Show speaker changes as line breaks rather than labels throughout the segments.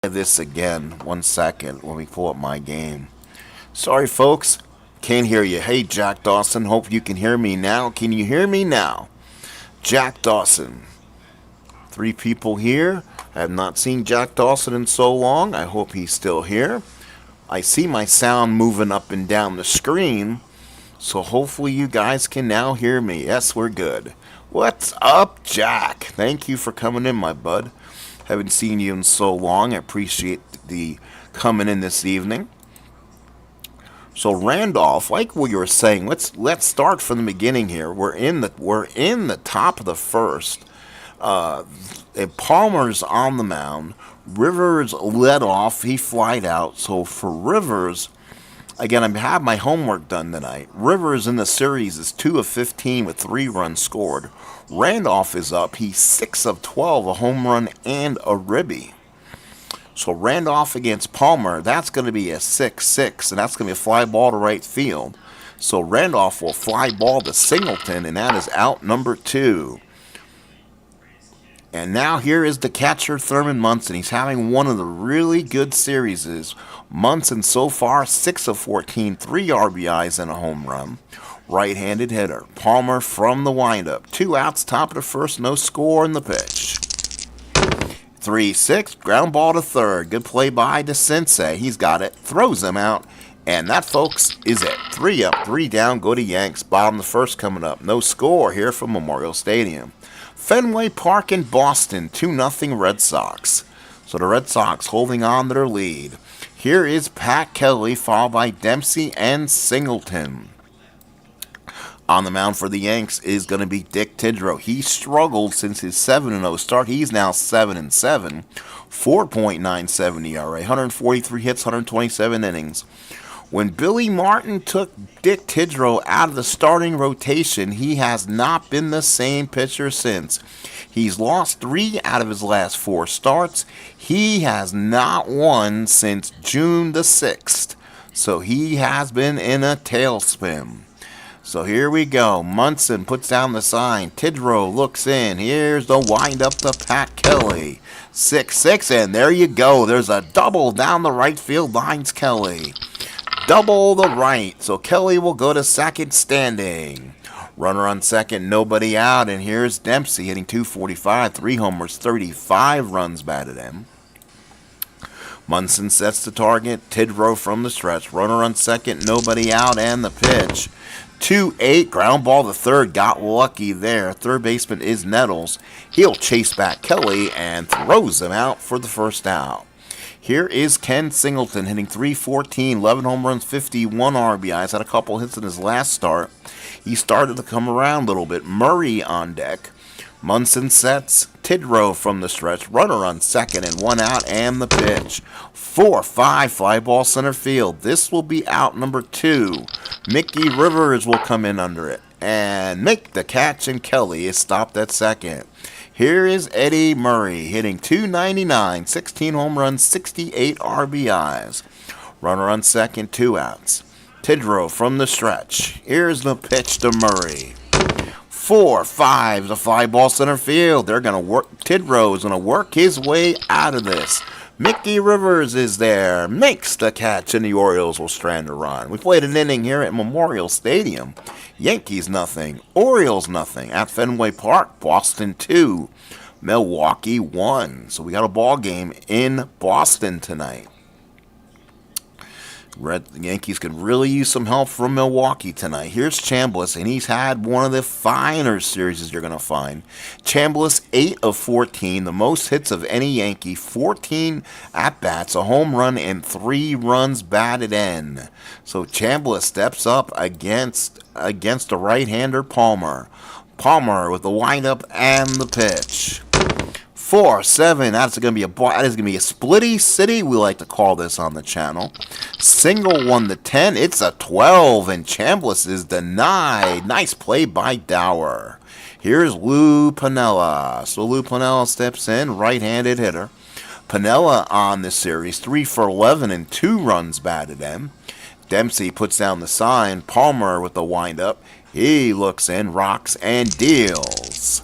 This again. 1 second. Let me pull up my game. Sorry, folks. Can't hear you. Hey, Jack Dawson. Hope you can hear me now. Can you hear me now? Jack Dawson. 3 people here. I have not seen Jack Dawson in so long. I hope he's still here. I see my sound moving up and down the screen. So hopefully you guys can now hear me. Yes, we're good. What's up, Jack? Thank you for coming in, my bud. Haven't seen you in so long. I appreciate the coming in this evening. So Randolph, like what you were saying, let's start from the beginning here. We're in the top of the first. Palmer's on the mound. Rivers led off. He flied out. So for Rivers, again, I have my homework done tonight. Rivers in the series is 2 of 15 with 3 runs scored. Randolph is up. He's 6 of 12, a home run and a ribby. So Randolph against Palmer, that's going to be a 6-6, and that's going to be a fly ball to right field. So Randolph will fly ball to Singleton, and that is out number 2. And now here is the catcher, Thurman Munson. He's having one of the really good series. Munson so far, 6 of 14, 3 RBIs and a home run. Right-handed hitter. Palmer from the windup. 2 outs, top of the first, no score in the pitch. 3-6, ground ball to third. Good play by DeCince. He's got it. Throws him out. And that, folks, is it. 3 up, 3 down. Go to Yanks. Bottom of the first coming up. No score here from Memorial Stadium. Fenway Park in Boston. 2-0 Red Sox. So the Red Sox holding on to their lead. Here is Pat Kelly, followed by Dempsey and Singleton. On the mound for the Yanks is going to be Dick Tidrow. He struggled since his 7-0 start. He's now 7-7, 4.97 ERA, 143 hits, 127 innings. When Billy Martin took Dick Tidrow out of the starting rotation, he has not been the same pitcher since. He's lost 3 out of his last 4 starts. He has not won since June the 6th. So he has been in a tailspin. So here we go. Munson puts down the sign. Tidrow looks in. Here's the windup to Pat Kelly. 6-6, and there you go. There's a double down the right field lines, Kelly. Double the right. So Kelly will go to second standing. Runner on second, nobody out. And here's Dempsey hitting .245, 3 homers, 35 runs batted in. Munson sets the target. Tidrow from the stretch. Runner on second, nobody out, and the pitch. 2-8, ground ball to third, got lucky there. Third baseman is Nettles. He'll chase back Kelly and throws him out for the first out. Here is Ken Singleton hitting .314, 11 home runs, 51 RBIs. Had a couple hits in his last start. He started to come around a little bit. Murray on deck. Munson sets. Tidrow from the stretch. Runner on second and 1 out, and the pitch. 4-5, fly ball center field. This will be out number 2. Mickey Rivers will come in under it and make the catch, and Kelly is stopped at second. Here is Eddie Murray hitting .299, 16 home runs, 68 RBIs. Runner on second, 2 outs. Tidrow from the stretch. Here's the pitch to Murray. 4-5, the fly ball center field. They're going to work. Tidrow is going to work his way out of this. Mickey Rivers is there, makes the catch, and the Orioles will strand a run. We played an inning here at Memorial Stadium. Yankees nothing, Orioles nothing. At Fenway Park, Boston 2, Milwaukee 1. So we got a ball game in Boston tonight. The Yankees could really use some help from Milwaukee tonight. Here's Chambliss, and he's had one of the finer series you're going to find. Chambliss, 8 of 14, the most hits of any Yankee, 14 at-bats, a home run, and 3 runs batted in. So Chambliss steps up against the right-hander Palmer. Palmer with the windup and the pitch. 4-7. That is going to be a splitty city. We like to call this on the channel. Single 1 to 10. It's a 12, and Chambliss is denied. Nice play by Dower. Here's Lou Piniella. So Lou Piniella steps in, right-handed hitter. Piniella on this series, 3 for 11 and 2 runs batted in. Dempsey puts down the sign. Palmer with the windup. He looks in, rocks, and deals.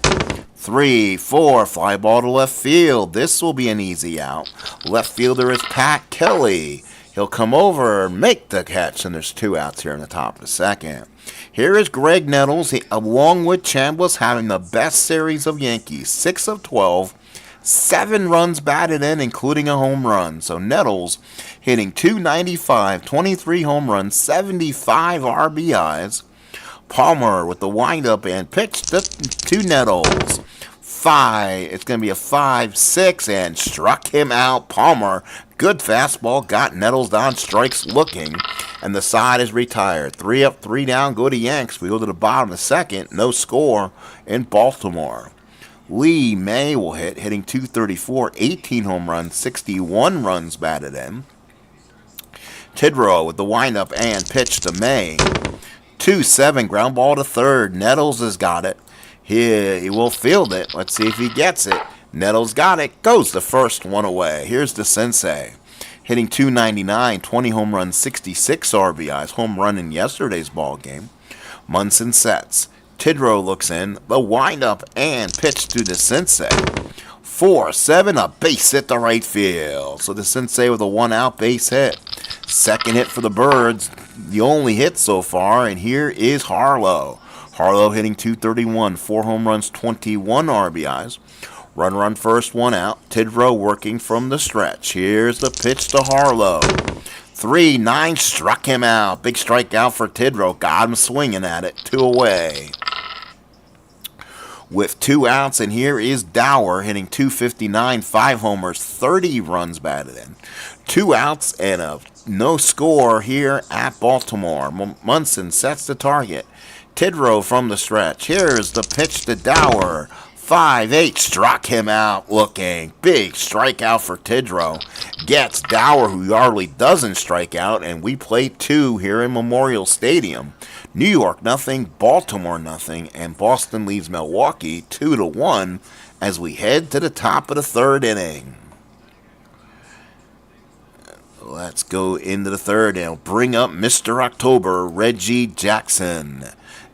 3-4, fly ball to left field. This will be an easy out. Left fielder is Pat Kelly. He'll come over and make the catch, and there's 2 outs here in the top of the second. Here is Greg Nettles, along with Chambliss, having the best series of Yankees. 6 of 12, 7 runs batted in, including a home run. So Nettles hitting .295, 23 home runs, 75 RBIs. Palmer with the windup and pitch to Nettles. It's going to be a 5-6 and struck him out. Palmer, good fastball, got Nettles down, strikes looking, and the side is retired. 3 up, 3 down, go to Yanks. We go to the bottom of the second, no score in Baltimore. Lee May will hitting .234, 18 home runs, 61 runs batted in. Tidrow with the windup and pitch to May. 2-7, ground ball to third. Nettles has got it. He will field it. Let's see if he gets it. Nettles got it. Goes the first one away. Here's the Sensei. Hitting .299, 20 home runs, 66 RBIs. Home run in yesterday's ball game. Munson sets. Tidrow looks in. The windup and pitch to the Sensei. 4-7, a base hit to right field. So the Sensei with a 1-out base hit. Second hit for the Birds. The only hit so far. And here is Harlow. Harlow hitting .231, 4 home runs, 21 RBIs. Run first, 1 out. Tidrow working from the stretch. Here's the pitch to Harlow. 3-9, struck him out. Big strikeout for Tidrow. Got him swinging at it. 2 away. With 2 outs, and here is Dower hitting .259, 5 homers, 30 runs batted in. 2 outs and a no score here at Baltimore. Munson sets the target. Tidrow from the stretch. Here's the pitch to Dower. 5-8, struck him out looking. Big strikeout for Tidrow. Gets Dower, who hardly doesn't strike out, and we play 2 here in Memorial Stadium. New York nothing, Baltimore nothing, and Boston leads Milwaukee 2-1 as we head to the top of the third inning. Let's go into the third and bring up Mr. October, Reggie Jackson.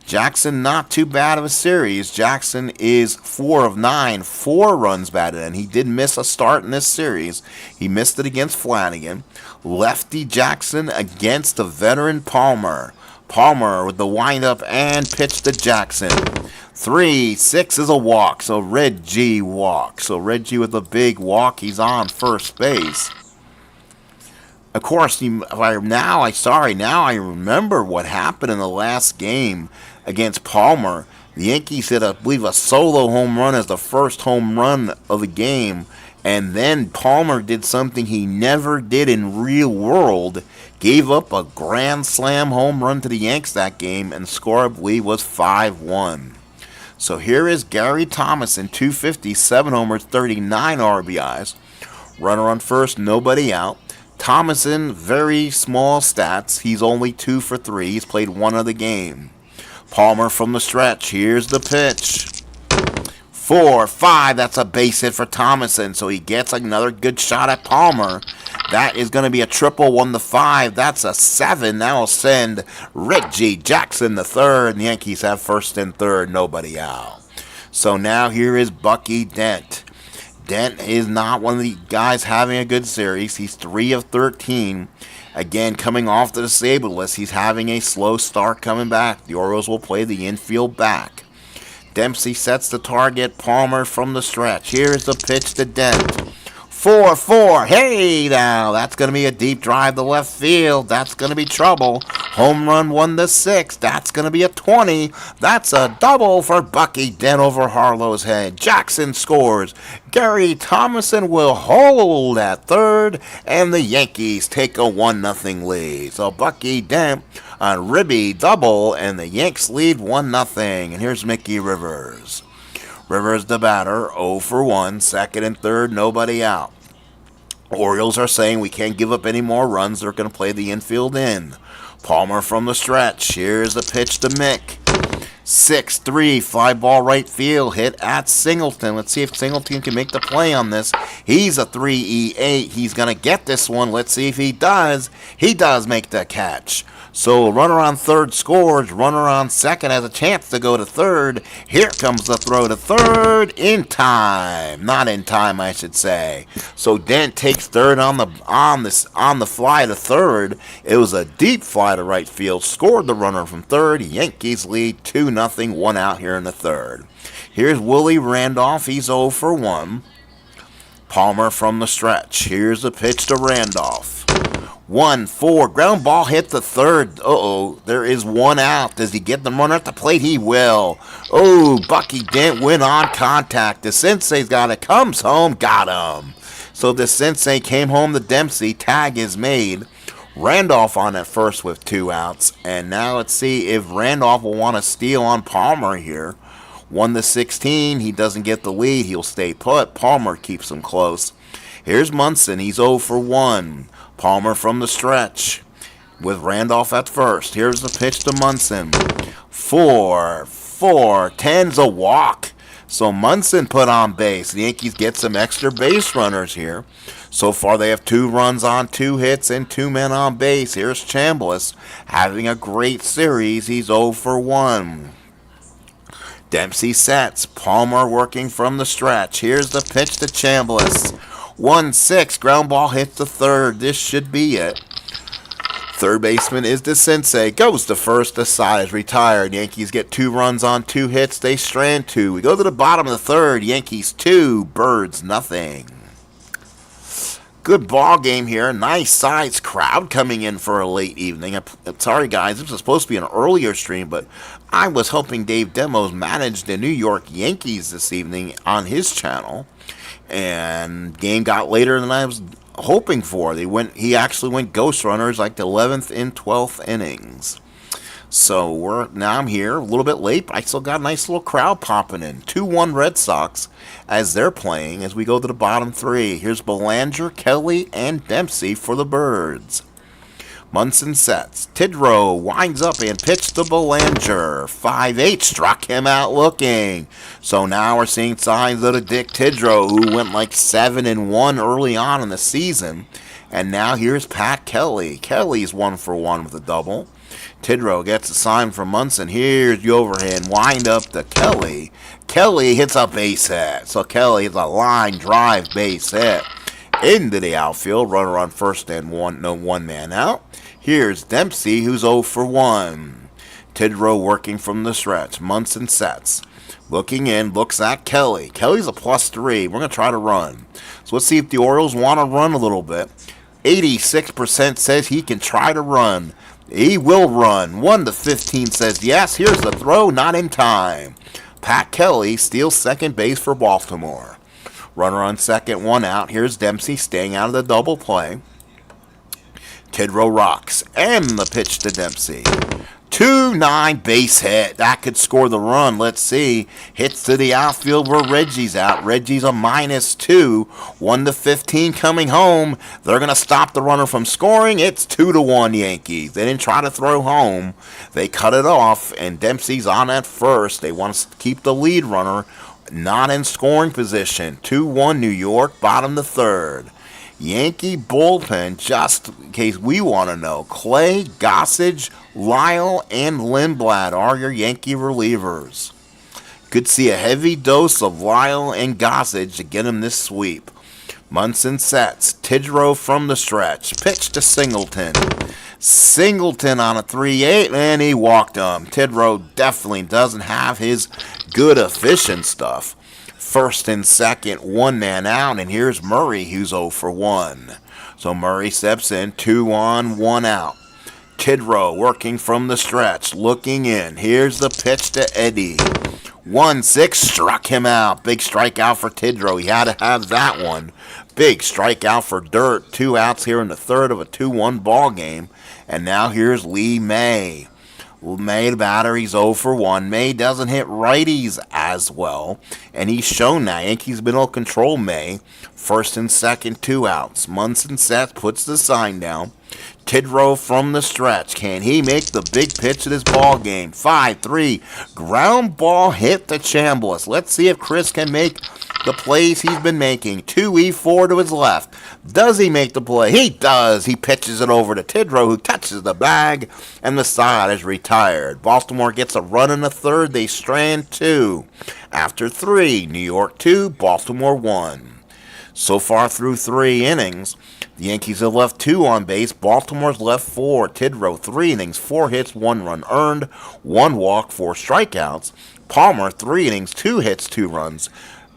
Jackson, not too bad of a series. Jackson is 4 of 9, 4 runs batted in. He did miss a start in this series. He missed it against Flanagan. Lefty Jackson against the veteran Palmer. Palmer with the windup and pitch to Jackson. 3-6 is a walk, so Reggie walks. So Reggie with a big walk. He's on first base. Of course, now I remember what happened in the last game against Palmer. The Yankees hit, I believe, a solo home run as the first home run of the game, and then Palmer did something he never did in real world, gave up a grand slam home run to the Yanks that game, and the score, I believe, was 5-1. So here is Gary Thomason, .250, 7 homers, 39 RBIs. Runner on first, nobody out. Thomason, very small stats. He's only 2 for 3. He's played 1 of the game. Palmer from the stretch. Here's the pitch. 4-5. That's a base hit for Thomason. So he gets another good shot at Palmer. That is going to be a triple 1-5. That's a 7. That'll send Reggie Jackson the third. The Yankees have first and third. Nobody out. So now here is Bucky Dent. Dent is not one of the guys having a good series. He's 3 of 13. Again, coming off the disabled list, he's having a slow start coming back. The Orioles will play the infield back. Dempsey sets the target. Palmer from the stretch. Here's the pitch to Dent. 4-4. Hey, now that's going to be a deep drive to left field. That's going to be trouble. Home run 1-6. That's going to be a 20. That's a double for Bucky Dent over Harlow's head. Jackson scores. Gary Thomason will hold at third, and the Yankees take a 1-0 lead. So Bucky Dent on Ribby double, and the Yanks lead 1-0. And here's Mickey Rivers. Rivers the batter, 0 for 1, second and third, nobody out. Orioles are saying we can't give up any more runs. They're going to play the infield in. Palmer from the stretch. Here's the pitch to Mick. 6-3, fly ball right field, hit at Singleton. Let's see if Singleton can make the play on this. He's a 3-8. He's going to get this one. Let's see if he does. He does make the catch. So runner on third scores, runner on second has a chance to go to third. Here comes the throw to third in time. Not in time, I should say. So Dent takes third on the fly to third. It was a deep fly to right field. Scored the runner from third. Yankees lead 2-0, 1 out here in the third. Here's Willie Randolph. He's 0 for 1. Palmer from the stretch. Here's the pitch to Randolph. 1-4. Ground ball hit the third. There is 1 out. Does he get the runner at the plate? He will. Bucky Dent went on contact. The Sensei's got it. Comes home. Got him. So the Sensei came home to Dempsey. Tag is made. Randolph on at first with 2 outs. And now let's see if Randolph will want to steal on Palmer here. 1-16. He doesn't get the lead. He'll stay put. Palmer keeps him close. Here's Munson. He's 0 for 1. Palmer from the stretch with Randolph at first. Here's the pitch to Munson. 4-4. 10's a walk. So Munson put on base. The Yankees get some extra base runners here. So far they have 2 runs on 2 hits and 2 men on base. Here's Chambliss having a great series. He's 0 for 1. Dempsey sets. Palmer working from the stretch. Here's the pitch to Chambliss. 1-6. Ground ball hits the third. This should be it. Third baseman is the Sensei. Goes to first. The side is retired. Yankees get 2 runs on 2 hits. They strand 2. We go to the bottom of the third. Yankees 2. Birds nothing. Good ball game here. Nice size crowd coming in for a late evening. I'm sorry, guys. This was supposed to be an earlier stream, but I was helping Dave Demos manage the New York Yankees this evening on his channel. And game got later than I was hoping for. He actually went ghost runners like the 11th and 12th innings. So now I'm here a little bit late, but I still got a nice little crowd popping in. 2-1 Red Sox as they're playing as we go to the bottom 3. Here's Belanger, Kelly, and Dempsey for the Birds. Munson sets. Tidrow winds up and pitched to Belanger. 5-8 struck him out looking. So now we're seeing signs of the Dick Tidrow, who went like 7-1 early on in the season. And now here's Pat Kelly. Kelly's 1 for 1 with a double. Tidrow gets a sign from Munson. Here's the overhand wind up to Kelly. Kelly hits a base hit. So Kelly hits a line drive base hit into the outfield. Runner on first and one man out. Here's Dempsey, who's 0 for 1. Tidrow working from the stretch. Munson sets. Looking in, looks at Kelly. Kelly's a +3. We're going to try to run. So let's see if the Orioles want to run a little bit. 86% says he can try to run. He will run. 1-15 says yes. Here's the throw, not in time. Pat Kelly steals second base for Baltimore. Runner on second, 1 out. Here's Dempsey staying out of the double play. Tidrow rocks. And the pitch to Dempsey. 2-9 base hit. That could score the run. Let's see. Hits to the outfield where Reggie's out. Reggie's a -2. 1-15 coming home. They're going to stop the runner from scoring. It's 2-1 Yankees. They didn't try to throw home. They cut it off, and Dempsey's on at first. They want to keep the lead runner not in scoring position. 2-1 New York, bottom the third. Yankee bullpen, just in case we want to know. Clay, Gossage, Lyle, and Lindblad are your Yankee relievers. Could see a heavy dose of Lyle and Gossage to get him this sweep. Munson sets. Tidrow from the stretch. Pitch to Singleton. Singleton on a 3-8, and he walked him. Tidrow definitely doesn't have his good efficient stuff. First and second, 1 man out, and here's Murray, who's 0 for 1. So Murray steps in, 2 on, 1 out. Tidrow working from the stretch, looking in. Here's the pitch to Eddie. 1-6, struck him out. Big strikeout for Tidrow. He had to have that one. Big strikeout for Dirt. 2 outs here in the third of a 2-1 ball game. And now here's Lee May. May battery's 0 for 1. May doesn't hit righties as well, and he's shown that. Yankees been able to control May. First and second, 2 outs. Munson sets, puts the sign down. Tidrow from the stretch. Can he make the big pitch of this ball game? 5-3. Ground ball hit to Chambliss. Let's see if Chris can make the plays he's been making. 2-4 to his left. Does he make the play? He does. He pitches it over to Tidrow, who touches the bag, and the side is retired. Baltimore gets a run in the third. They strand 2. After 3, New York 2, Baltimore 1. So far through 3 innings, the Yankees have left 2 on base. Baltimore's left 4. Tidrow 3 innings, 4 hits, 1 run earned, 1 walk, 4 strikeouts. Palmer 3 innings, 2 hits, 2 runs,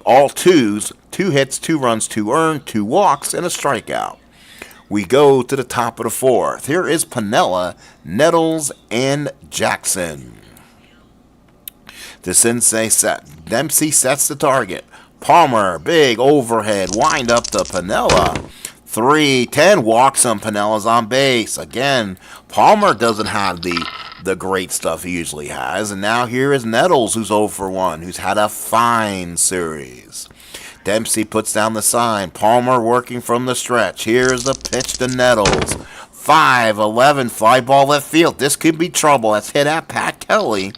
all 2s, 2 hits, 2 runs, 2 earned, 2 walks, and a strikeout. We go to the top of the 4th. Here is Piniella, Nettles, and Jackson. The Sensei set. Dempsey sets the target. Palmer, big overhead, wind up to Piniella. 3-10 walks on Pinella's on base. Again, Palmer doesn't have the great stuff he usually has. And now here is Nettles, who's 0 for 1, who's had a fine series. Dempsey puts down the sign. Palmer working from the stretch. Here's the pitch to Nettles. 5-11, fly ball left field. This could be trouble. That's hit at Pat Kelly.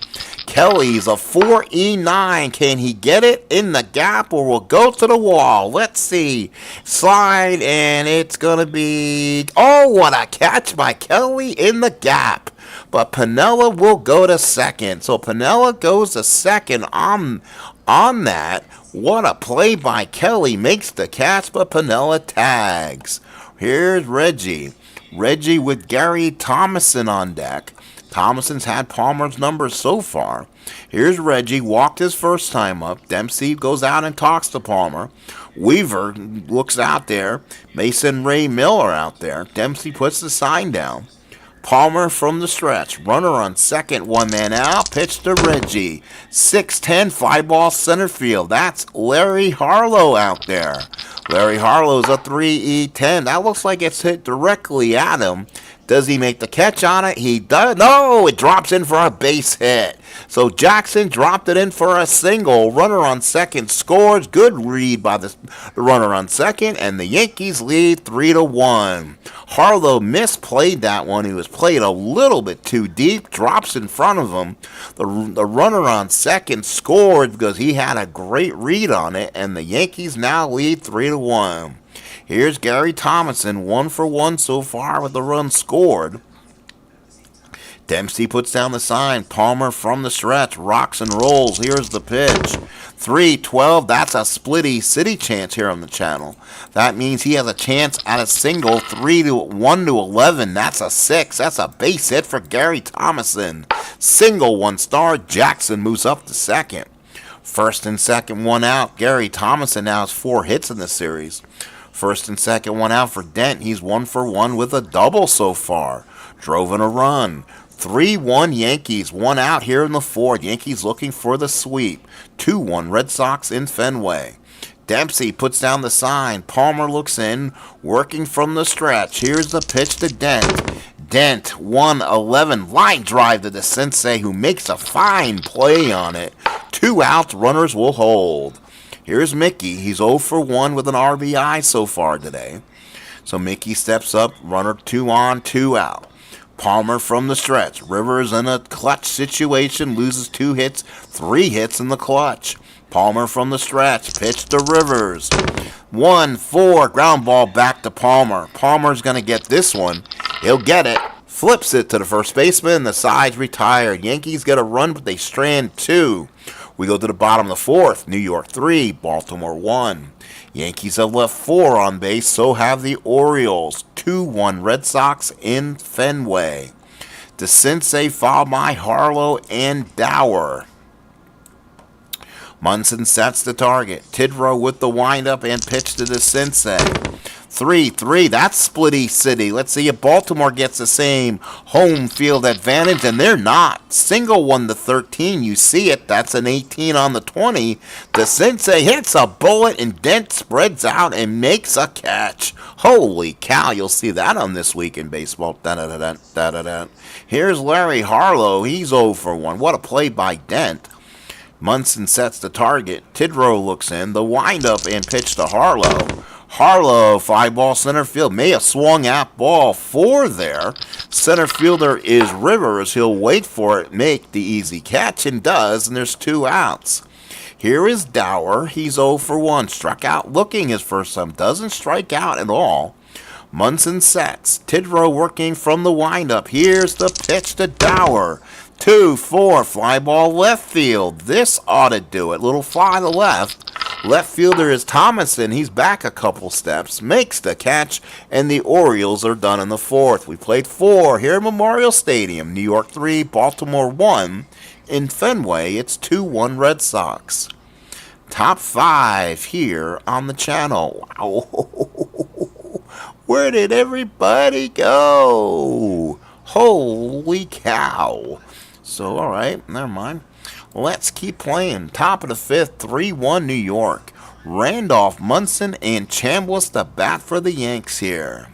Kelly's a 4-9. Can he get it in the gap, or will go to the wall? Let's see. Slide, and it's going to be... Oh, what a catch by Kelly in the gap. But Piniella will go to second. So Piniella goes to second on that. What a play by Kelly. Makes the catch, but Piniella tags. Here's Reggie. Reggie with Gary Thomason on deck. Thomason's had Palmer's numbers so far. Here's Reggie, walked his first time up. Dempsey goes out and talks to Palmer. Weaver looks out there. Mason Ray Miller out there. Dempsey puts the sign down. Palmer from the stretch. Runner on second, 1 man out. Pitch to Reggie. 6-10, fly ball center field. That's Larry Harlow out there. Larry Harlow's a 3-10. That looks like it's hit directly at him. Does he make the catch on it? He does. No, it drops in for a base hit. So Jackson dropped it in for a single. Runner on second scores. Good read by the runner on second, and the Yankees lead 3-1. Harlow misplayed that one. He was played a little bit too deep. Drops in front of him. The runner on second scored because he had a great read on it, and the Yankees now lead 3-1. Here's Gary Thomason, 1 for 1 so far with the run scored. Dempsey puts down the sign. Palmer from the stretch, rocks and rolls. Here's the pitch. 3-12, that's a splitty city chance here on the channel. That means he has a chance at a single. 1-11, that's a 6. That's a base hit for Gary Thomason. Single, 1 star. Jackson moves up to second. First and second, 1 out. Gary Thomason now has 4 hits in the series. First and second, 1 out for Dent. He's 1 for 1 with a double so far. Drove in a run. 3-1 Yankees, 1 out here in the 4th. Yankees looking for the sweep. 2-1 Red Sox in Fenway. Dempsey puts down the sign. Palmer looks in, working from the stretch. Here's the pitch to Dent. Dent, 1-11, line drive to the Sensei, who makes a fine play on it. 2 outs, runners will hold. Here's Mickey. He's 0 for 1 with an RBI so far today. So Mickey steps up, runner 2 on, 2 out. Palmer from the stretch. Rivers in a clutch situation, loses 2 hits, 3 hits in the clutch. Palmer from the stretch, pitch to Rivers. 1-4, ground ball back to Palmer. Palmer's going to get this one. He'll get it. Flips it to the first baseman. The side's retired. Yankees get a run, but they strand 2. We go to the bottom of the 4th. New York 3, Baltimore 1. Yankees have left 4 on base, so have the Orioles. 2-1 Red Sox in Fenway. The Sensei fouled by Harlow and Dower. Munson sets the target. Tidrow with the windup and pitch to the Sensei. 3-3. That's Splitty City. Let's see if Baltimore gets the same home field advantage, and they're not. Single won the 13. You see it. That's an 18 on the 20. The Sensei hits a bullet, and Dent spreads out and makes a catch. Holy cow. You'll see that on This Week in Baseball. Da-da-da-da-da-da-da. Here's Larry Harlow. He's 0 for 1. What a play by Dent. Munson sets the target. Tidrow looks in. The windup and pitch to Harlow. Harlow, fly ball center field. May have swung at ball 4 there. Center fielder is Rivers. He'll wait for it, make the easy catch, and does, and there's 2 outs. Here is Dower. He's 0 for 1. Struck out looking his first time. Doesn't strike out at all. Munson sets. Tidrow working from the windup. Here's the pitch to Dower. 2-4, fly ball left field. This ought to do it. Little fly to left. Left fielder is Thomason. He's back a couple steps. Makes the catch, and the Orioles are done in the 4th. We played 4 here at Memorial Stadium. New York 3, Baltimore 1. In Fenway, it's 2-1 Red Sox. Top 5 here on the channel. Wow. Where did everybody go? Holy cow. So, all right, never mind. Let's keep playing. Top of the 5th, 3-1 New York. Randolph, Munson, and Chambliss the bat for the Yanks here.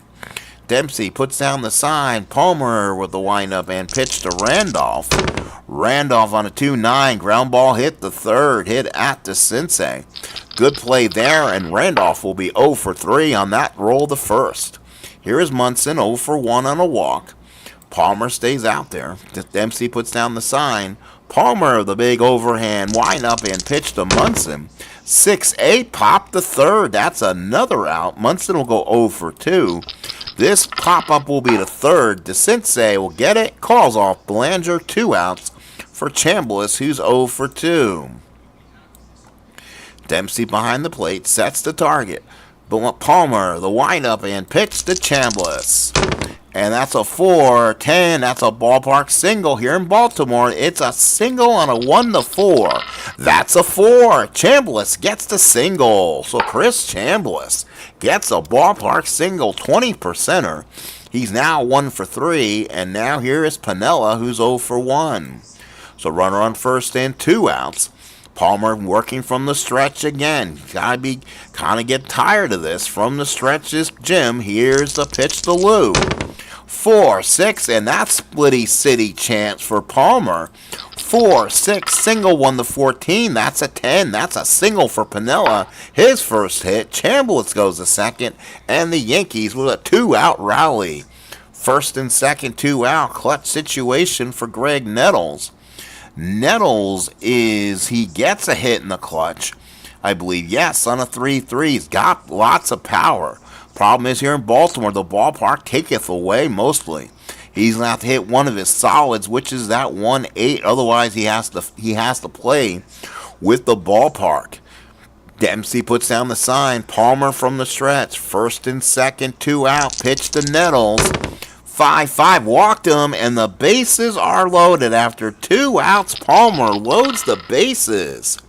Dempsey puts down the sign. Palmer with the windup and pitch to Randolph. Randolph on a 2-9. Ground ball hit the 3rd. Hit at the Sensei. Good play there, and Randolph will be 0 for 3 on that roll the 1st. Here is Munson, 0 for 1 on a walk. Palmer stays out there. Dempsey puts down the sign. Palmer, the big overhand windup and pitch to Munson. 6-8, pop the 3rd. That's another out. Munson will go 0 for 2. This pop-up will be the 3rd. The Sensei will get it. Calls off Belanger. 2 outs for Chambliss, who's 0 for 2. Dempsey behind the plate sets the target. But Palmer, the windup and pitch to Chambliss. And that's a 4-10. That's a ballpark single here in Baltimore. It's a single on a 1-4. That's a 4. Chambliss gets the single. So Chris Chambliss gets a ballpark single, 20%er. He's now 1 for 3. And now here is Piniella, who's 0 for 1. So runner on first and 2 outs. Palmer working from the stretch again. Gotta be kind of get tired of this. From the stretch is Jim. Here's the pitch to Lou. 4-6, and that's Splitty City chance for Palmer. 4-6, single won the 14. That's a 10. That's a single for Piniella. His first hit. Chambliss goes to second, and the Yankees with a 2-out rally. First and second, 2 out. Clutch situation for Greg Nettles. Nettles he gets a hit in the clutch, I believe. Yes, on a 3-3. He's got lots of power. Problem is here in Baltimore, the ballpark taketh away mostly. He's going to have to hit one of his solids, which is that 1-8. Otherwise, he has to play with the ballpark. Dempsey puts down the sign. Palmer from the stretch. First and second, 2 out. Pitch to Nettles. 5-5. Walked him, and the bases are loaded. After 2 outs, Palmer loads the bases.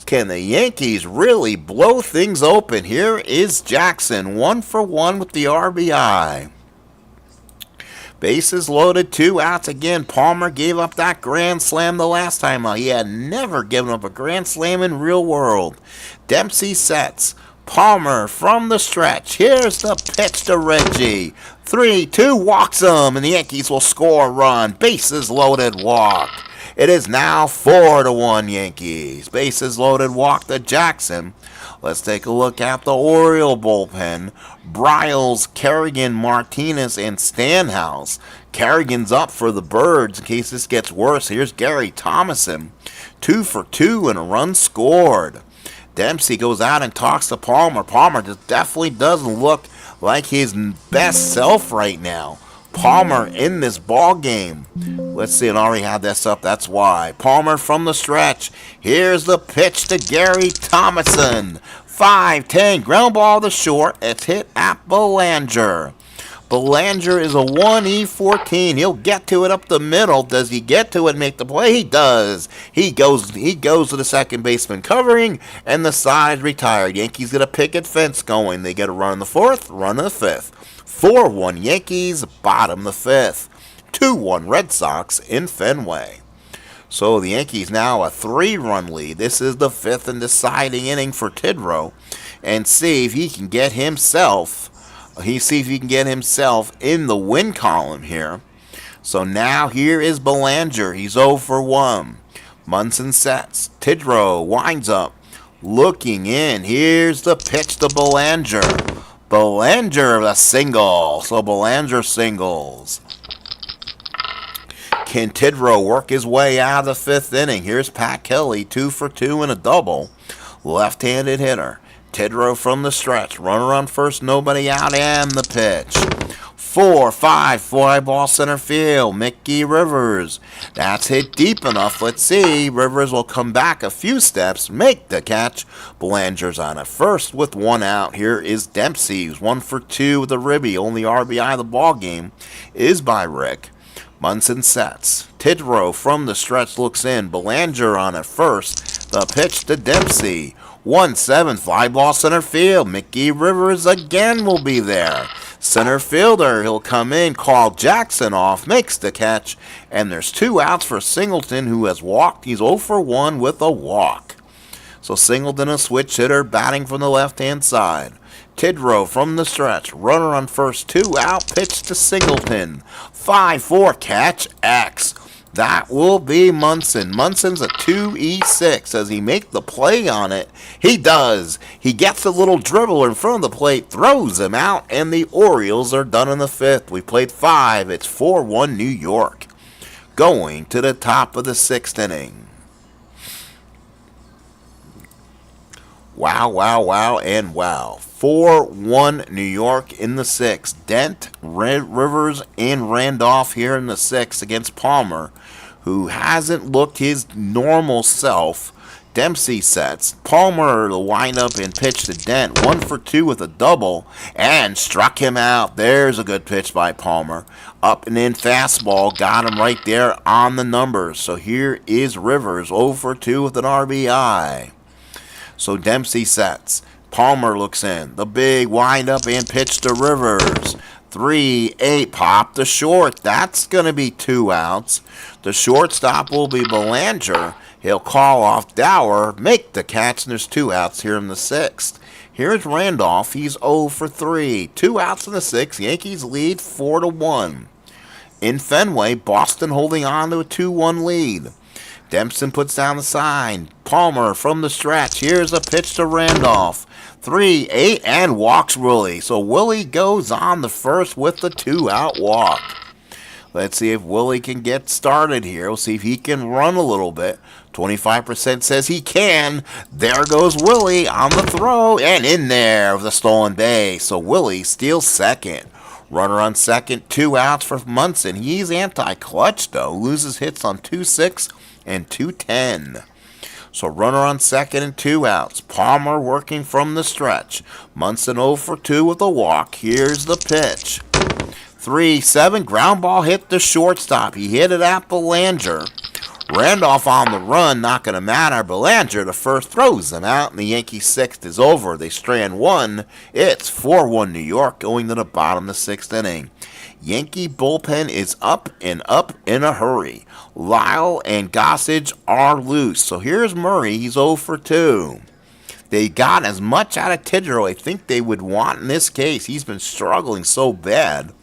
Can the Yankees really blow things open? Here is Jackson, 1 for 1 with the RBI. Bases loaded, 2 outs again. Palmer gave up that grand slam the last time out. He had never given up a grand slam in real world. Dempsey sets. Palmer from the stretch. Here's the pitch to Reggie. 3-2, walks him, and the Yankees will score a run. Bases loaded, walk. It is now 4-1 Yankees. Bases loaded, walk to Jackson. Let's take a look at the Oriole bullpen. Bryles, Kerrigan, Martinez, and Stanhouse. Kerrigan's up for the Birds in case this gets worse. Here's Gary Thomason. 2 for 2 and a run scored. Dempsey goes out and talks to Palmer. Palmer just definitely doesn't look like his best self right now. Palmer in this ball game. Let's see, it already had this up, that's why. Palmer from the stretch. Here's the pitch to Gary Thomason. 5-10, ground ball to short. It's hit at Belanger. Belanger is a 1E14. He'll get to it up the middle. Does he get to it and make the play? He does. He goes to the second baseman covering, and the side retired. Yankees get a picket fence going. They get a run in the fourth, run in the fifth. 4-1 Yankees, bottom the fifth. 2-1 Red Sox in Fenway. So the Yankees now a 3-run lead. This is the fifth and deciding inning for Tidrow, and see if he can get himself. In the win column here. So now here is Belanger. He's 0 for 1. Munson sets. Tidrow winds up. Looking in. Here's the pitch to Belanger. Belanger a single. So Belanger singles. Can Tidrow work his way out of the fifth inning? Here's Pat Kelly, 2 for 2 and a double. Left-handed hitter. Tidrow from the stretch. Runner on first, nobody out, and the pitch. 4-5, fly ball center field. Mickey Rivers. That's hit deep enough. Let's see. Rivers will come back a few steps, make the catch. Belanger's on at first with 1 out. Here is Dempsey, who's 1 for 2 with a ribby. Only RBI of the ball game is by Rick. Munson sets. Tidrow from the stretch looks in. Belanger on at first. The pitch to Dempsey. 1-7, fly ball center field. Mickey Rivers again will be there. Center fielder, he'll come in. Carl Jackson off, makes the catch. And there's 2 outs for Singleton, who has walked. He's 0 for 1 with a walk. So Singleton, a switch hitter, batting from the left-hand side. Tidrow from the stretch. Runner on first, 2 out. Pitch to Singleton. 5-4 catch X. That will be Munson. Munson's a 2E6. Does he make the play on it? He does. He gets a little dribble in front of the plate, throws him out, and the Orioles are done in the fifth. We played 5. It's 4-1 New York. Going to the top of the sixth inning. Wow, wow, wow, and wow. 4-1 New York in the sixth. Dent, Rivers, and Randolph here in the sixth against Palmer, who hasn't looked his normal self. Dempsey sets. Palmer the windup and pitch to Dent. 1 for 2 with a double, and struck him out. There's a good pitch by Palmer. Up and in fastball. Got him right there on the numbers. So here is Rivers, 0 for 2 with an RBI. So Dempsey sets. Palmer looks in. The big windup and pitch to Rivers. 3-8. Pop to short. That's going to be 2 outs. The shortstop will be Belanger. He'll call off Dower, make the catch, and there's 2 outs here in the sixth. Here's Randolph. He's 0 for 3. 2 outs in the sixth. Yankees lead 4-1. In Fenway, Boston holding on to a 2-1 lead. Dempson puts down the sign. Palmer from the stretch. Here's a pitch to Randolph. 3-8 and walks Willie. So Willie goes on the first with the 2-out walk. Let's see if Willie can get started here. We'll see if he can run a little bit. 25% says he can. There goes Willie on the throw and in there with a stolen base. So Willie steals second. Runner on second, 2 outs for Munson. He's anti-clutch though. Loses hits on 2-6 and 2-10. So runner on second and 2 outs. Palmer working from the stretch. Munson 0 for 2 with a walk. Here's the pitch. 3-7, ground ball hit the shortstop. He hit it at Belanger. Randolph on the run, not going to matter. Belanger, the first, throws them out, and the Yankees' sixth is over. They strand 1. It's 4-1 New York, going to the bottom of the sixth inning. Yankee bullpen is up and up in a hurry. Lyle and Gossage are loose. So here's Murray. He's 0 for 2. They got as much out of Tidrow I think they would want in this case. He's been struggling so bad.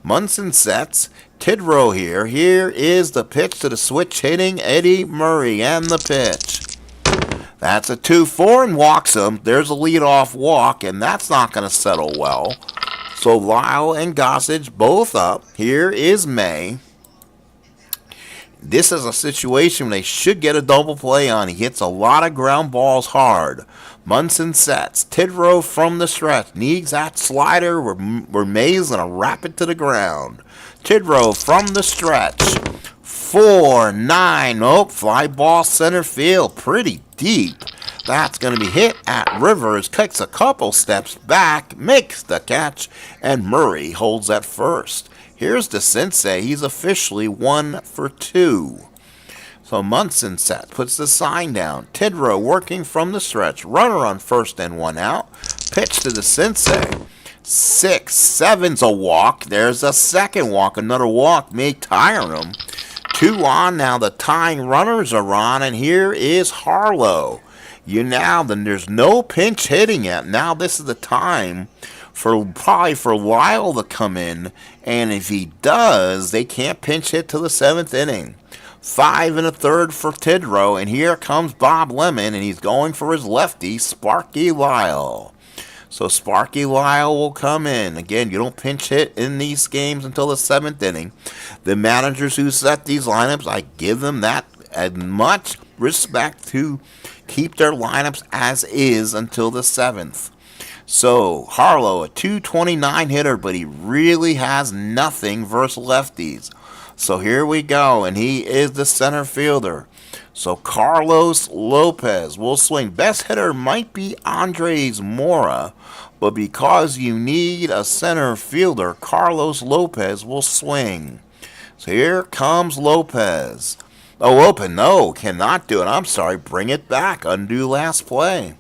Munson sets. Tidrow here. Here is the pitch to the switch hitting Eddie Murray, and the pitch. That's a 2-4 and walks him. There's a leadoff walk, and that's not going to settle well. So Lyle and Gossage both up. Here is May. This is a situation they should get a double play on. He hits a lot of ground balls hard. Munson sets. Tidrow from the stretch. Needs that slider where May's going to wrap it to the ground. Tidrow from the stretch. 4-9. Fly ball center field. Pretty deep. That's going to be hit at Rivers. Kicks a couple steps back. Makes the catch. And Murray holds at first. Here's the Sensei. He's officially 1 for 2. So Munson sets, puts the sign down. Tidrow working from the stretch. Runner on first and 1 out. Pitch to the Sensei. 6, 7's a walk. There's a second walk. Another walk may tire him. 2 on now. The tying runners are on. And here is Harlow. Then there's no pinch hitting yet. Now this is the time probably for Lyle to come in. And if he does, they can't pinch hit till the 7th inning. 5 1/3 for Tidrow, and here comes Bob Lemon, and he's going for his lefty, Sparky Lyle. So Sparky Lyle will come in. Again, you don't pinch hit in these games until the 7th inning. The managers who set these lineups, I give them that as much respect to keep their lineups as is until the 7th. So Harlow, a .229 hitter, but he really has nothing versus lefties. So here we go, and he is the center fielder. So Carlos Lopez will swing. Best hitter might be Andres Mora, but because you need a center fielder, Carlos Lopez will swing. So here comes Lopez. Oh, open. No, cannot do it. I'm sorry. Bring it back. Undo last play.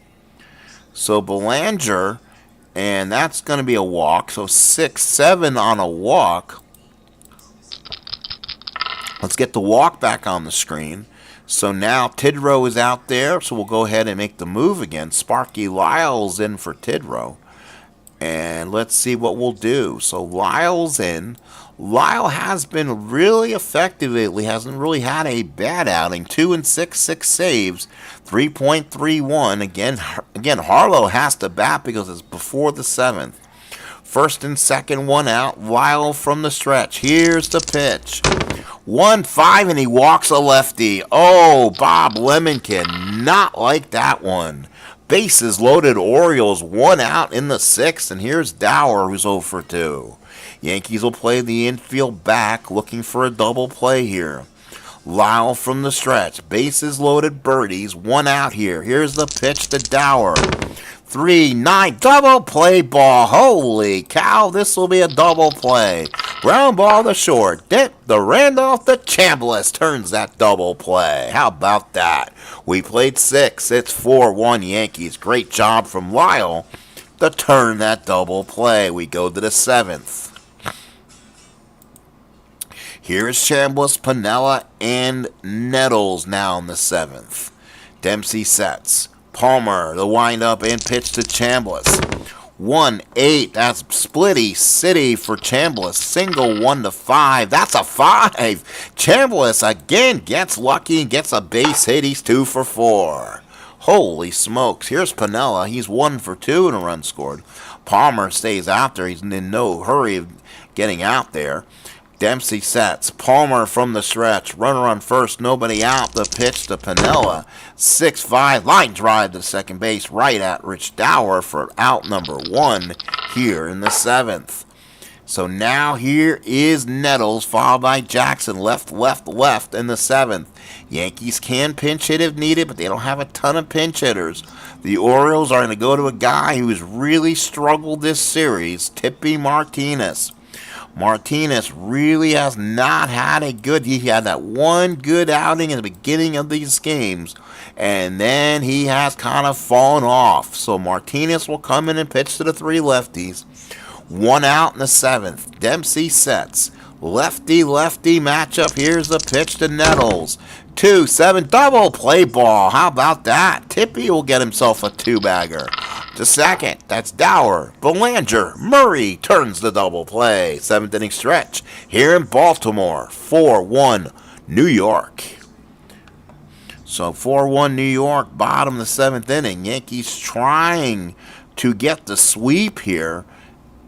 So Belanger, and that's going to be a walk. So 6, 7 on a walk. Let's get the walk back on the screen. So now Tidrow is out there, so we'll go ahead and make the move again. Sparky Lyle's in for Tidrow. And let's see what we'll do. So Lyle's in. Lyle has been really effective lately. Hasn't really had a bad outing. 2 and 6 saves. 3.31. Again, Harlow has to bat because it's before the 7th. First and second, 1 out. Lyle from the stretch. Here's the pitch. 1-5, and he walks a lefty. Oh, Bob Lemon cannot like that one. Bases loaded, Orioles 1 out in the 6th, and here's Dower, who's 0 for 2. Yankees will play the infield back, looking for a double play here. Lyle from the stretch. Bases loaded, birdies. 1 out here. Here's the pitch to Dower. 3-9, double play ball. Holy cow, this will be a double play. Ground ball to short. Dip the Randolph to Chambliss turns that double play. How about that? We played 6. It's 4-1 Yankees. Great job from Lyle to turn that double play. We go to the 7th. Here is Chambliss, Piniella, and Nettles now in the 7th. Dempsey sets. Palmer, the windup and pitch to Chambliss. 1-8. That's Splitty City for Chambliss. Single 1-5. That's a 5. Chambliss again gets lucky and gets a base hit. He's 2 for 4. Holy smokes. Here's Piniella. He's 1 for 2 in a run scored. Palmer stays out there. He's in no hurry of getting out there. Dempsey sets. Palmer from the stretch. Runner on first. Nobody out. The pitch to Piniella. 6-5. Line drive to second base. Right at Rich Dower for out number 1 here in the 7th. So now here is Nettles, followed by Jackson. Left in the 7th. Yankees can pinch hit if needed, but they don't have a ton of pinch hitters. The Orioles are going to go to a guy who has really struggled this series, Tippy Martinez. Martinez really has not had a good. He had that one good outing in the beginning of these games, and then he has kind of fallen off. So Martinez will come in and pitch to the 3 lefties. 1 out in the 7th. Dempsey sets. Lefty matchup. Here's the pitch to Nettles. 2-7 double play ball. How about that? Tippy will get himself a 2-bagger. To second, that's Dower. Belanger. Murray turns the double play. 7th inning stretch here in Baltimore. 4-1 New York. So 4-1 New York, bottom of the 7th inning. Yankees trying to get the sweep here.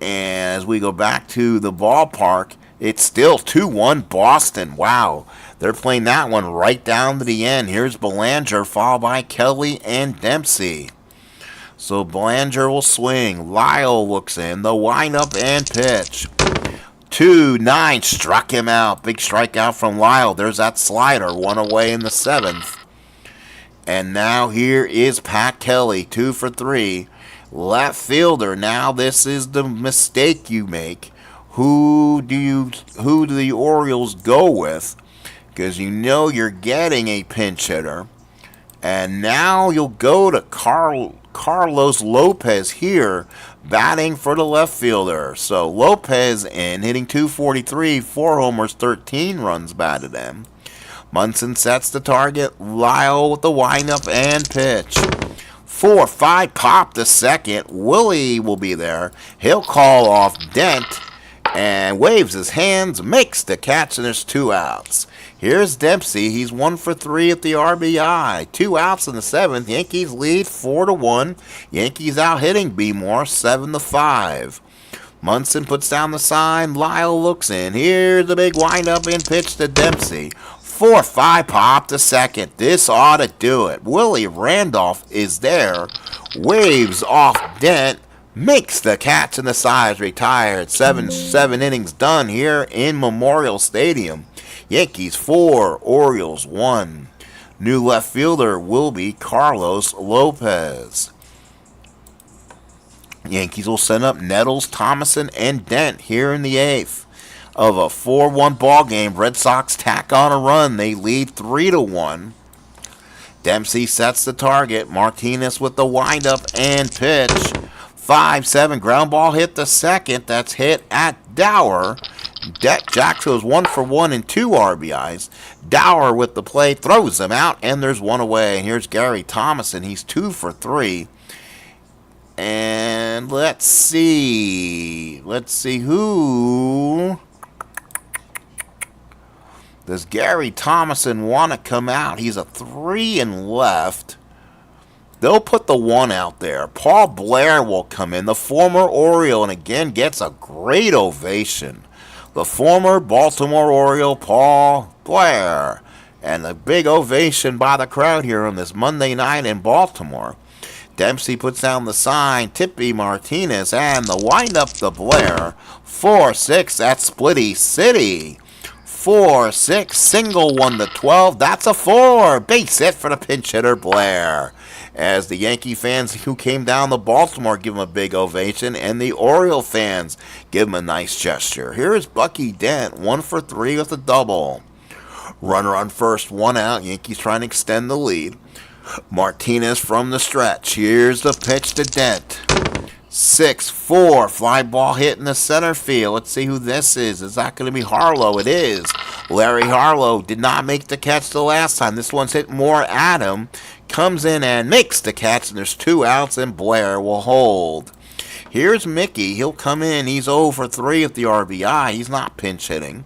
And as we go back to the ballpark, it's still 2-1 Boston. Wow. They're playing that one right down to the end. Here's Belanger, followed by Kelly and Dempsey. So Belanger will swing. Lyle looks in. The windup and pitch. 2-9 struck him out. Big strikeout from Lyle. There's that slider. 1 away in the 7th. And now here is Pat Kelly, 2 for 3. Left fielder. Now this is the mistake you make. Who do the Orioles go with? Because you know you're getting a pinch hitter. And now you'll go to Carlos Lopez here, batting for the left fielder. So Lopez in, hitting .243, 4 homers, 13 runs batted in. Munson sets the target. Lyle with the windup and pitch. 4-5 pop to second. Willie will be there. He'll call off Dent and waves his hands, makes the catch, and there's 2 outs. Here's Dempsey. He's 1 for 3 at the RBI. 2 outs in the 7th. Yankees lead 4-1. Yankees out hitting B Moore 7-5. Munson puts down the sign. Lyle looks in. Here's the big windup and pitch to Dempsey. 4-5 pop to second. This ought to do it. Willie Randolph is there. Waves off Dent. Makes the catch, and the side's retired. 7 innings done here in Memorial Stadium. Yankees 4, Orioles 1. New left fielder will be Carlos Lopez. Yankees will send up Nettles, Thomason, and Dent here in the 8th. Of a 4-1 ball game, Red Sox tack on a run. They lead 3-1. Dempsey sets the target. Martinez with the windup and pitch. 5-7 ground ball hit to second. That's hit at Dower. Jackson was 1 for 1 and 2 RBIs. Dower with the play throws them out, and there's 1 away. And here's Gary Thomason. He's 2 for 3. And let's see who does Gary Thomason want to come out. He's a 3 and left. They'll put the 1 out there. Paul Blair will come in, the former Oriole, and again gets a great ovation. The former Baltimore Oriole, Paul Blair. And a big ovation by the crowd here on this Monday night in Baltimore. Dempsey puts down the sign. Tippy Martinez and the windup to Blair. 4-6, that's Splitty City. 4-6, single 1-12. That's a 4. Base hit for the pinch hitter Blair. As the Yankee fans who came down to Baltimore give him a big ovation, and the Oriole fans give him a nice gesture. Here's Bucky Dent, 1 for 3 with a double. Runner on first, 1 out. Yankees trying to extend the lead. Martinez from the stretch. Here's the pitch to Dent. 6-4, fly ball hit in the center field. Let's see who this is. Is that going to be Harlow? It is. Larry Harlow did not make the catch the last time. This one's hit more at him. Comes in and makes the catch, and there's 2 outs, and Blair will hold. Here's Mickey. He'll come in. He's 0 for 3 at the RBI. He's not pinch hitting.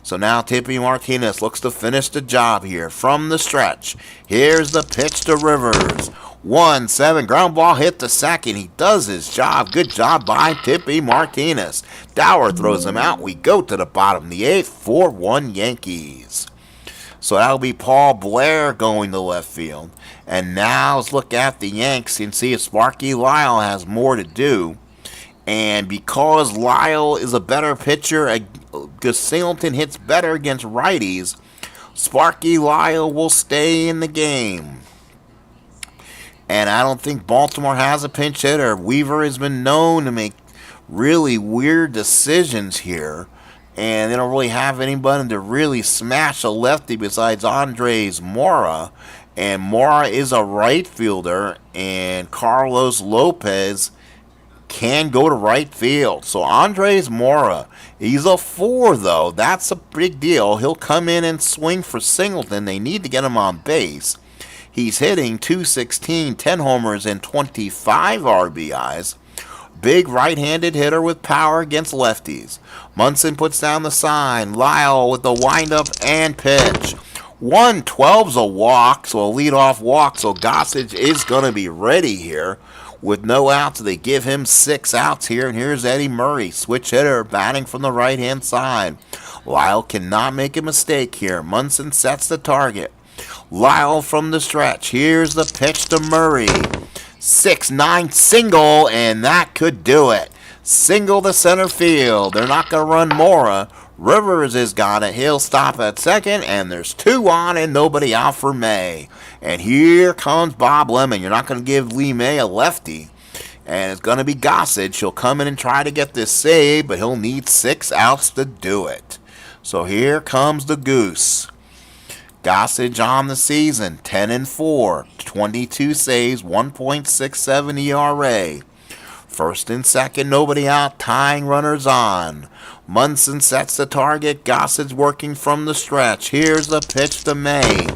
So now Tippy Martinez looks to finish the job here from the stretch. Here's the pitch to Rivers. 1-7 ground ball hit to second. He does his job. Good job by Tippy Martinez. Dower throws him out. We go to the bottom of the 8th. 4-1 Yankees. So that'll be Paul Blair going to left field. And now let's look at the Yanks and see if Sparky Lyle has more to do. And because Lyle is a better pitcher, because Singleton hits better against righties, Sparky Lyle will stay in the game. And I don't think Baltimore has a pinch hitter. Weaver has been known to make really weird decisions here. And they don't really have anybody to really smash a lefty besides Andres Mora. And Mora is a right fielder. And Carlos Lopez can go to right field. So Andres Mora, he's a 4 though. That's a big deal. He'll come in and swing for Singleton. They need to get him on base. He's hitting .216, 10 homers, and 25 RBIs. Big right-handed hitter with power against lefties. Munson puts down the sign. Lyle with the windup and pitch. 1-12's a walk, so a leadoff walk. So Gossage is going to be ready here. With no outs, they give him 6 outs here. And here's Eddie Murray, switch hitter, batting from the right-hand side. Lyle cannot make a mistake here. Munson sets the target. Lyle from the stretch. Here's the pitch to Murray. 6-9 single, and that could do it. Single to center field. They're not going to run Mora. Rivers has got it. He'll stop at second, and there's 2 on and nobody out for May. And here comes Bob Lemon. You're not going to give Lee May a lefty. And it's going to be Gossage. He'll come in and try to get this save, but he'll need 6 outs to do it. So here comes the Goose. Gossage on the season, 10-4, 22 saves, 1.67 ERA. First and second, nobody out, tying runners on. Munson sets the target, Gossage working from the stretch. Here's the pitch to May.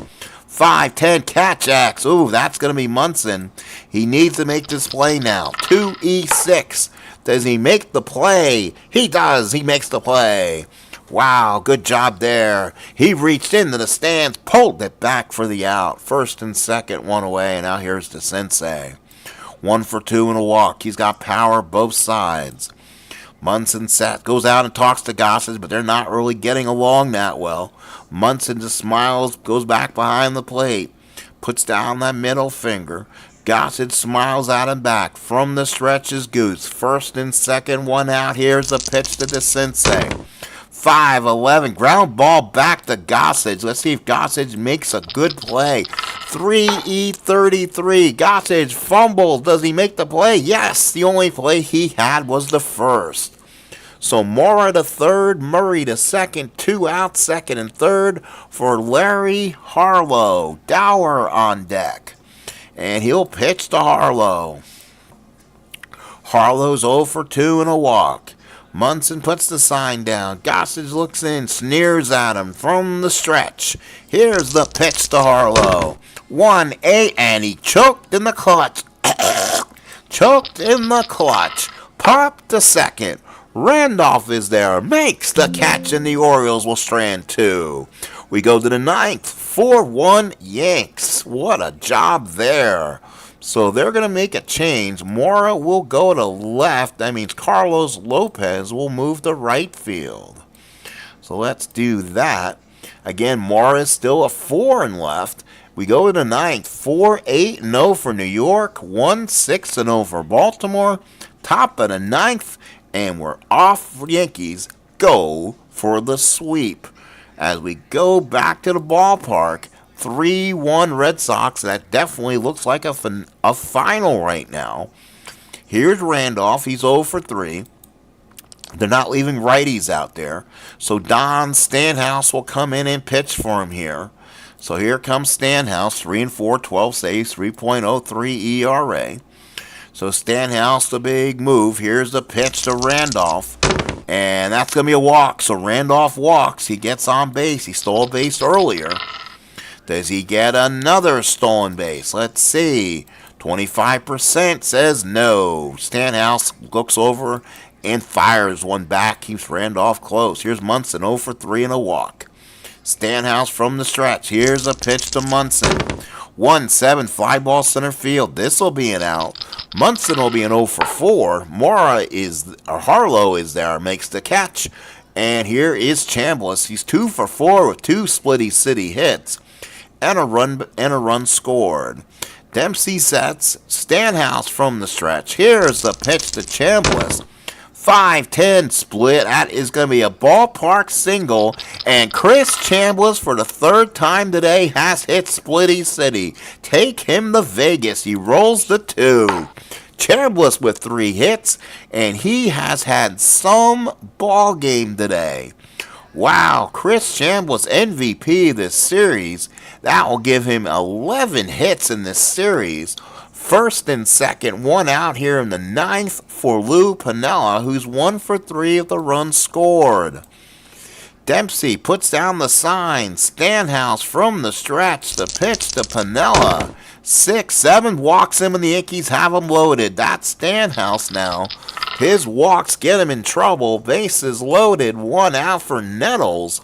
5-10 catch X. Ooh, that's going to be Munson. He needs to make this play now. 2-6. Does he make the play? He does. He makes the play. Wow, good job there. He reached into the stands, pulled it back for the out. First and second, one away, and now here's the Sensei. 1 for 2 and a walk. He's got power both sides. Munson goes out and talks to Gossage, but they're not really getting along that well. Munson just smiles, goes back behind the plate, puts down that middle finger. Gossage smiles at him back. From the stretch is Goose. First and second, one out. Here's a pitch to the Sensei. 5-11, ground ball back to Gossage. Let's see if Gossage makes a good play. 3-33, Gossage fumbles. Does he make the play? Yes, the only play he had was the first. So Mora to third, Murray to second, 2 out, second and third for Larry Harlow. Dower on deck. And he'll pitch to Harlow. Harlow's 0 for 2 and a walk. Munson puts the sign down. Gossage looks in, sneers at him from the stretch. Here's the pitch to Harlow. 1-8, and he choked in the clutch. Choked in the clutch. Popped to second. Randolph is there, makes the catch, and the Orioles will strand 2. We go to the 9th. 4-1 Yanks. What a job there. So they're going to make a change. Mora will go to left. That means Carlos Lopez will move to right field. So let's do that. Again, Mora is still a 4 in left. We go to the 9th. 4-8-0 for New York. 1-6-0 for Baltimore. Top of the 9th. And we're off. Yankees go for the sweep. As we go back to the ballpark, 3-1 Red Sox. That definitely looks like a final right now. Here's Randolph. He's 0 for 3. They're not leaving righties out there. So Don Stanhouse will come in and pitch for him here. So here comes Stanhouse. 3-4, 12 saves, 3.03 ERA. So Stanhouse, the big move. Here's the pitch to Randolph. And that's going to be a walk. So Randolph walks. He gets on base. He stole a base earlier. Does he get another stolen base? Let's see. 25% says no. Stanhouse looks over and fires one back. Keeps Randolph close. Here's Munson, 0 for 3 and a walk. Stanhouse from the stretch. Here's a pitch to Munson. 1-7, fly ball center field. This will be an out. Munson will be an 0 for 4. Harlow is there, makes the catch. And here is Chambliss. He's 2 for 4 with 2 Splitty City hits and a run scored. Dempsey sets. Stanhouse from the stretch. Here's the pitch to Chambliss. 5-10 split. That is going to be a ballpark single. And Chris Chambliss, for the 3rd time today, has hit Splitty City. Take him to Vegas. He rolls the 2. Chambliss with 3 hits, and he has had some ball game today. Wow, Chris Chambliss, MVP this series. That will give him 11 hits in this series. First and second, one out here in the 9th for Lou Piniella, who's 1 for 3 of the runs scored. Dempsey puts down the sign. Stanhouse from the stretch. The pitch to Piniella. 6-7 walks him, and the Yankees have him loaded. That's Stanhouse now. His walks get him in trouble. Bases loaded. 1 out for Nettles.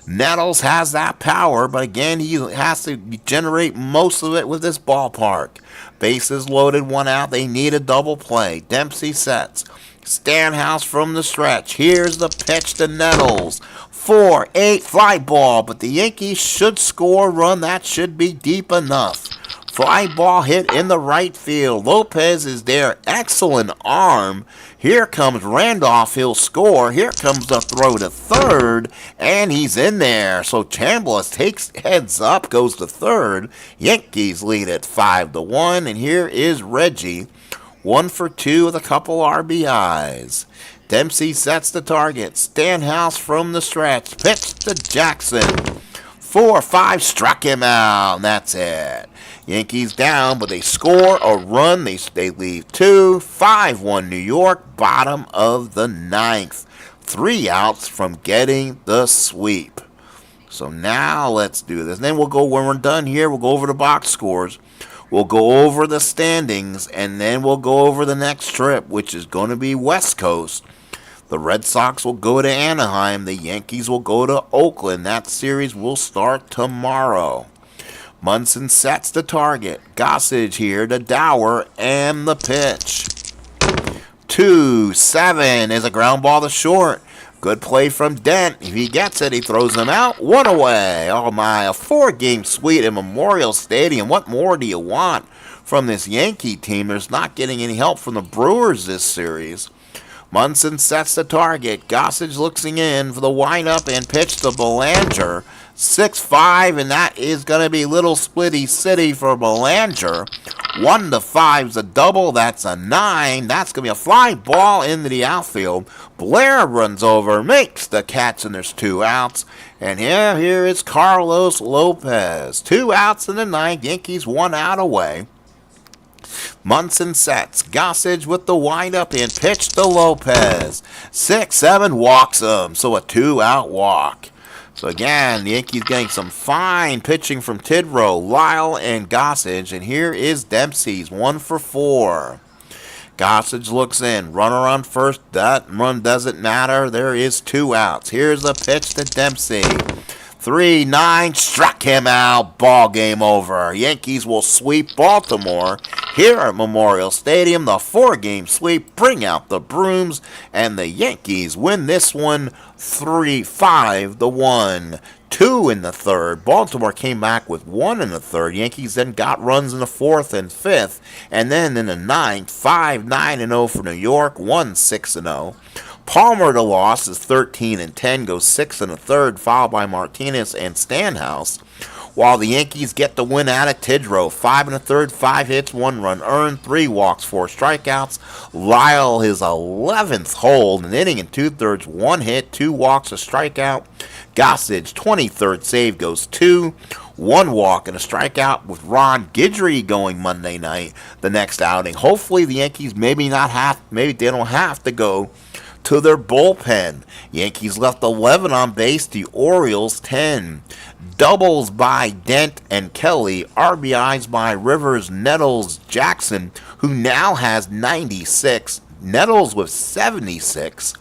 Nettles has that power, but again, he has to generate most of it with this ballpark. Bases loaded, 1 out. They need a double play. Dempsey sets. Stanhouse from the stretch. Here's the pitch to Nettles. 4-8 fly ball, but the Yankees should score a run. That should be deep enough. Fly ball hit in the right field. Lopez is there. Excellent arm. Here comes Randolph. He'll score. Here comes the throw to third. And he's in there. So Chambliss takes heads up, goes to third. Yankees lead at 5-1. And here is Reggie. 1 for 2 with a couple RBIs. Dempsey sets the target. Stanhouse from the stretch. Pitch to Jackson. 4-5, struck him out. And that's it. Yankees down, but they score a run. They leave 2. 5-1 New York, bottom of the ninth. 3 outs from getting the sweep. So now let's do this. And then we'll go, when we're done here, we'll go over the box scores. We'll go over the standings, and then we'll go over the next trip, which is going to be West Coast. The Red Sox will go to Anaheim. The Yankees will go to Oakland. That series will start tomorrow. Munson sets the target. Gossage here to Dower, and the pitch. 2-7 is a ground ball to short. Good play from Dent. If he gets it, he throws him out. 1 away. Oh my, a 4-game sweep in Memorial Stadium. What more do you want from this Yankee team? There's not getting any help from the Brewers this series. Munson sets the target. Gossage looks in for the windup and pitch to Belanger. 6-5, and that is going to be Little Splitty City for Belanger. 1-5's a double. That's a 9. That's going to be a fly ball into the outfield. Blair runs over, makes the catch, and there's 2 outs. And here is Carlos Lopez. 2 outs in the ninth. Yankees 1 out away. Munson sets. Gossage with the windup and pitch to Lopez. 6-7 walks him. So a 2-out walk. So again, the Yankees getting some fine pitching from Tidrow, Lyle, and Gossage. And here is Dempsey's 1 for 4. Gossage looks in. Runner on first. That run doesn't matter. There is 2 outs. Here's the pitch to Dempsey. 3-9, struck him out. Ball game over. Yankees will sweep Baltimore here at Memorial Stadium. The 4-game sweep, bring out the brooms, and the Yankees win this one 5-1. 2 in the third. Baltimore came back with 1 in the third. Yankees then got runs in the 4th and 5th, and then in the 9th, 5-9-0 for New York, 1-6-0. Palmer, the loss, is 13-10, goes 6 in the third, followed by Martinez and Stanhouse. While the Yankees get the win out of Tidrow, 5 in the third, 5 hits, 1 run earned, 3 walks, 4 strikeouts. Lyle, his 11th hold, an inning and 2/3, 1 hit, 2 walks, a strikeout. Gossage, 23rd save, goes 2, 1 walk and a strikeout, with Ron Guidry going Monday night the next outing. Hopefully the Yankees maybe they don't have to go to their bullpen. Yankees left 11 on base, the Orioles 10. Doubles by Dent and Kelly. RBIs by Rivers, Nettles, Jackson, who now has 96. Nettles with 76.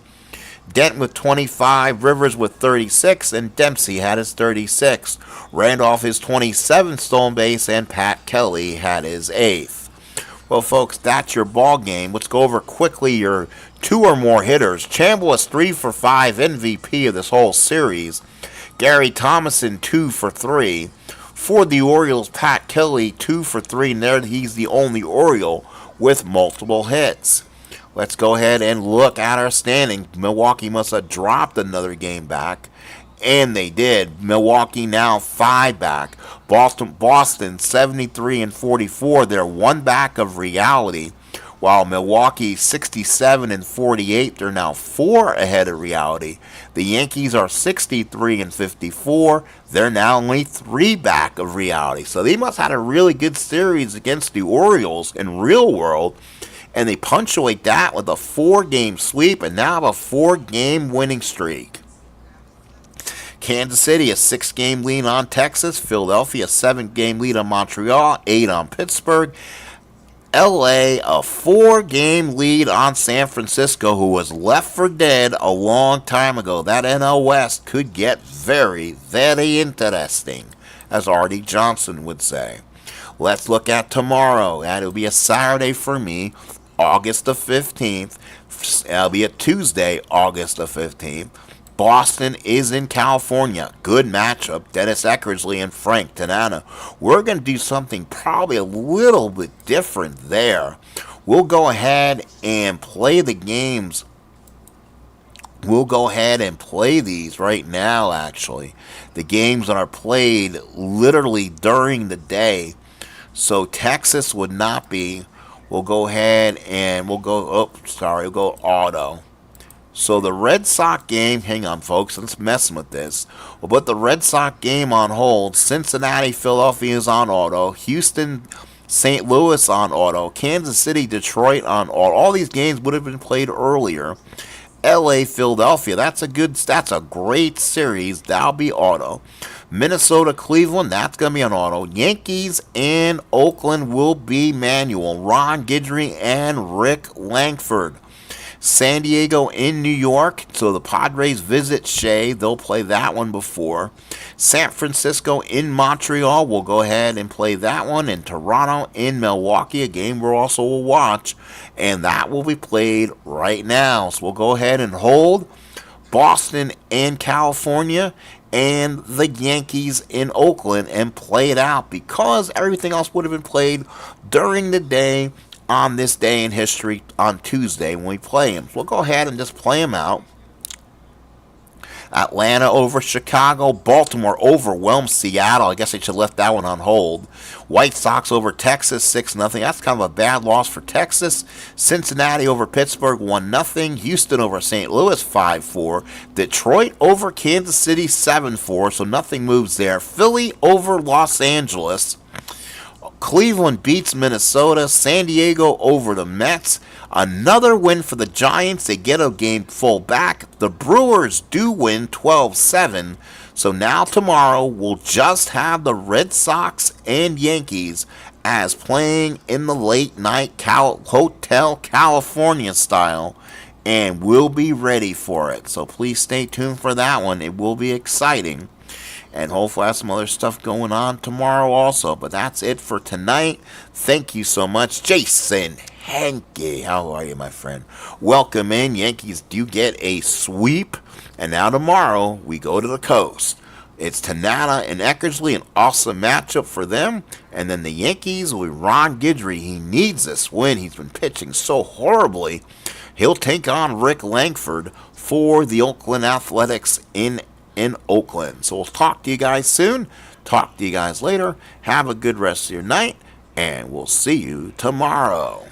Dent with 25, Rivers with 36, and Dempsey had his 36. Randolph his 27th stolen base, and Pat Kelly had his 8th. Well, folks, that's your ball game. Let's go over quickly your 2 or more hitters. Chambliss 3 for 5, MVP of this whole series. Gary Thomason 2 for 3. For the Orioles, Pat Kelly 2 for 3. And there he's the only Oriole with multiple hits. Let's go ahead and look at our standing. Milwaukee must have dropped another game back. And they did. Milwaukee now 5 back. Boston 73 and 44. They're 1 back of reality. While Milwaukee 67 and 48. They're now 4 ahead of reality. The Yankees are 63 and 54. They're now only 3 back of reality. So they must have had a really good series against the Orioles in real world. And they punctuate that with a 4-game sweep and now have a 4-game winning streak. Kansas City a 6-game lead on Texas. Philadelphia a 7-game lead on Montreal. 8 on Pittsburgh. LA a 4-game lead on San Francisco, who was left for dead a long time ago. That NL West could get very, very interesting, as Artie Johnson would say. Let's look at tomorrow. And it'll be a Saturday for me, August the 15th. It'll be a Tuesday, August the 15th. Boston is in California. Good matchup. Dennis Eckersley and Frank Tanana. We're going to do something probably a little bit different there. We'll go ahead and play the games. We'll go ahead and play these right now, actually. The games that are played literally during the day. So Texas would not be. We'll go ahead and we'll go, we'll go auto. So the Red Sox game, hang on folks, let's mess with this. We'll put the Red Sox game on hold. Cincinnati, Philadelphia is on auto. Houston, St. Louis on auto. Kansas City, Detroit on auto. All these games would have been played earlier. LA, Philadelphia, that's a great series. That'll be auto. Minnesota, Cleveland, that's going to be on auto. Yankees and Oakland will be manual. Ron Guidry and Rick Langford. San Diego in New York, so the Padres visit Shea. They'll play that one before. San Francisco in Montreal, we'll go ahead and play that one. And Toronto in Milwaukee, a game we'll also will watch. And that will be played right now. So we'll go ahead and hold Boston and California and the Yankees in Oakland and play it out because everything else would have been played during the day on this day in history on Tuesday when we play them. So we'll go ahead and just play them out. Atlanta over Chicago. Baltimore overwhelmed Seattle. I guess they should have left that one on hold. White Sox over Texas 6-0. That's kind of a bad loss for Texas. Cincinnati over Pittsburgh 1-0. Houston over St. Louis 5-4. Detroit over Kansas City 7-4. So nothing moves there. Philly over Los Angeles. Cleveland beats Minnesota. San Diego over the Mets. Another win for the Giants. They get a game full back. The Brewers do win 12-7. So now tomorrow we'll just have the Red Sox and Yankees as playing in the late night Hotel California style. And we'll be ready for it. So please stay tuned for that one. It will be exciting. And hopefully I have some other stuff going on tomorrow also. But that's it for tonight. Thank you so much. Jason Hankey, how are you, my friend? Welcome in. Yankees do get a sweep. And now tomorrow we go to the coast. It's Tanana and Eckersley, an awesome matchup for them. And then the Yankees with Ron Guidry. He needs this win. He's been pitching so horribly. He'll take on Rick Langford for the Oakland Athletics in Oakland. So we'll talk to you guys soon. Talk to you guys later. Have a good rest of your night. And we'll see you tomorrow.